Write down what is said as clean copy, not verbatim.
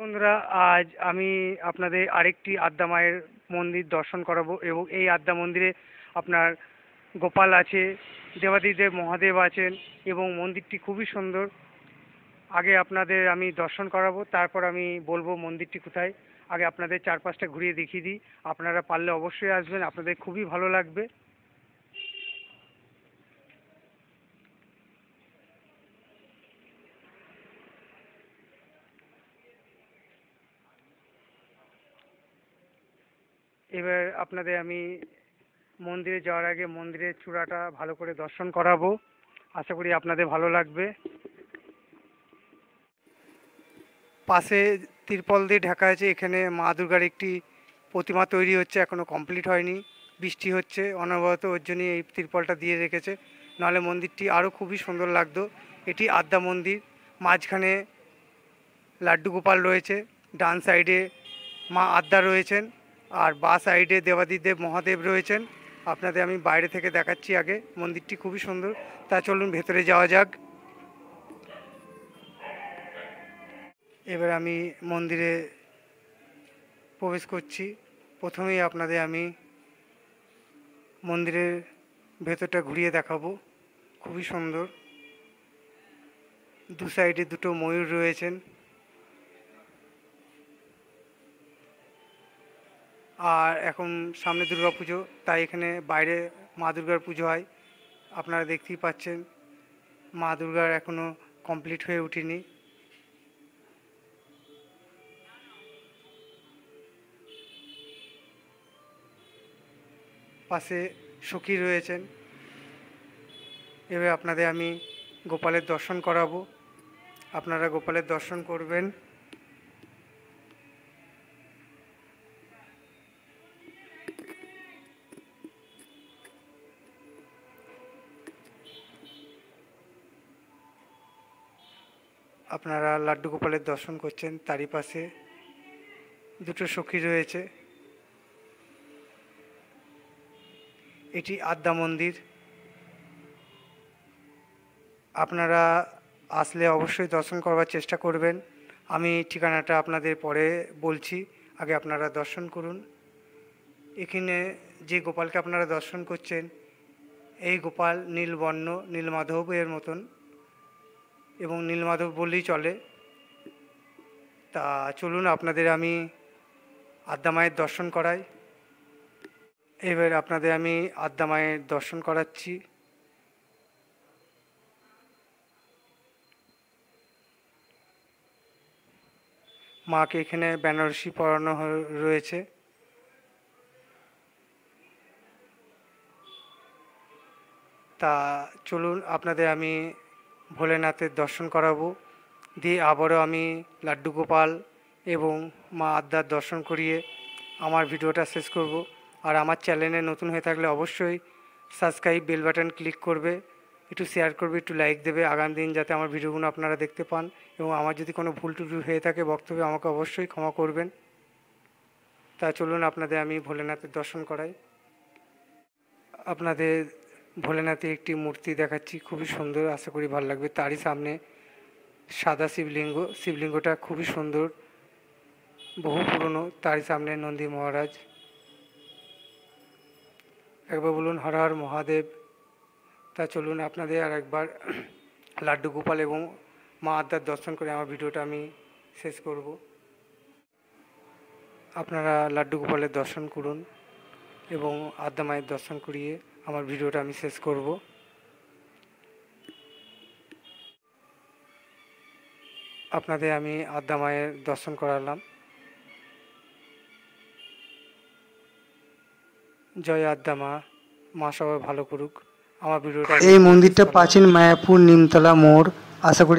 বন্ধুরা, আজ আমি আপনাদের আরেকটি আদ্যা মায়ের মন্দির দর্শন করাবো এবং এই আদ্যা মন্দিরে আপনার গোপাল আছে, দেবাদিদেব মহাদেব আছেন এবং মন্দিরটি খুবই সুন্দর। আগে আপনাদের আমি দর্শন করাবো, তারপর আমি বলবো মন্দিরটি কোথায়। আগে আপনাদের চারপাশটা ঘুরিয়ে দেখিয়ে দিই, আপনারা পারলে অবশ্যই আসবেন, আপনাদের খুবই ভালো লাগবে। এবার আপনাদের আমি মন্দিরে যাওয়ার আগে মন্দিরের চূড়াটা ভালো করে দর্শন করাবো, আশা করি আপনাদের ভালো লাগবে। পাশে তিরপল দিয়ে ঢাকা আছে, এখানে মা দুর্গার একটি প্রতিমা তৈরি হচ্ছে, এখনো কমপ্লিট হয়নি, বৃষ্টি হচ্ছে অনবরত, ওর জন্যই এই তিরপলটা দিয়ে রেখেছে, নাহলে মন্দিরটি আরও খুবই সুন্দর লাগতো। এটি আদ্যা মন্দির, মাঝখানে লাড্ডু গোপাল রয়েছে, ডান সাইডে মা আদ্যা রয়েছেন, আর বাঁ সাইডে দেবাদিদেব মহাদেব রয়েছেন। আপনাদের আমি বাইরে থেকে দেখাচ্ছি, আগে মন্দিরটি খুবই সুন্দর। তা চলুন ভেতরে যাওয়া যাক। এবার আমি মন্দিরে প্রবেশ করছি। প্রথমেই আপনাদের আমি মন্দিরের ভেতরটা ঘুরিয়ে দেখাবো, খুবই সুন্দর। দু সাইডে দুটো ময়ূর রয়েছেন, আর এখন সামনে দুর্গা পুজো, তাই এখানে বাইরে মা দুর্গার পুজো হয়। আপনারা দেখতেই পাচ্ছেন মা দুর্গার এখনও কমপ্লিট হয়ে ওঠেনি। পাশে সখী রয়েছেন। এবার আপনাদের আমি গোপালের দর্শন করাবো, আপনারা গোপালের দর্শন করবেন। আপনারা লাড্ডু গোপালের দর্শন করছেন, তারই পাশে দুটো সখী রয়েছে। এটি আদ্যা মন্দির, আপনারা আসলে অবশ্যই দর্শন করবার চেষ্টা করবেন। আমি ঠিকানাটা আপনাদের পরে বলছি, আগে আপনারা দর্শন করুন। এখানে যে গোপালকে আপনারা দর্শন করছেন, এই গোপাল নীলবর্ণ, নীলমাধবের মতন, এবং নীলমাধব বললেই চলে। তা চলুন আপনাদের আমি আদ্যা মায়ের দর্শন করাই। এবার আপনাদের আমি আদ্যা মায়ের দর্শন করাচ্ছি। মাকে এখানে বেনারসি পরানো রয়েছে। তা চলুন আপনাদের আমি ভোলেনাথের দর্শন করাবো, দিয়ে আবারও আমি লাড্ডু গোপাল এবং মা আদ্যার দর্শন করিয়ে আমার ভিডিওটা শেষ করব। আর আমার চ্যানেলে নতুন হয়ে থাকলে অবশ্যই সাবস্ক্রাইব, বেল বাটন ক্লিক করবে, একটু শেয়ার করবে, একটু লাইক দেবে, আগামী দিন যাতে আমার ভিডিওগুলো আপনারা দেখতে পান। এবং আমার যদি কোনো ভুল টুল হয়ে থাকে বক্তব্যে আমাকে অবশ্যই ক্ষমা করবেন। তা চলুন আপনাদের আমি ভোলেনাথের দর্শন করাই। আপনাদের ভোলেনাথের একটি মূর্তি দেখাচ্ছি, খুবই সুন্দর, আশা করি ভালো লাগবে। তারই সামনে সাদা শিবলিঙ্গ, শিবলিঙ্গটা খুবই সুন্দর, বহু পুরনো। তারই সামনে নন্দী মহারাজ। একবার বলুন হর হর মহাদেব। তা চলুন আপনাদের আর একবার লাড্ডু গোপাল এবং মা আদ্যার দর্শন করে আমার ভিডিওটা আমি শেষ করব। আপনারা লাড্ডু গোপালের দর্শন করুন এবং আদ্যা মায়ের দর্শন করিয়ে আমার ভিডিওটা আমি শেষ করব। আপনাদের আমি আদ্যা মায়ের দর্শন করালাম। জয় আদ্যা মা, মা সবাই ভালো করুক। আমার ভিডিওটা, এই মন্দিরটা প্রাচীন মায়াপুর নিমতলা মোড়, আশা করি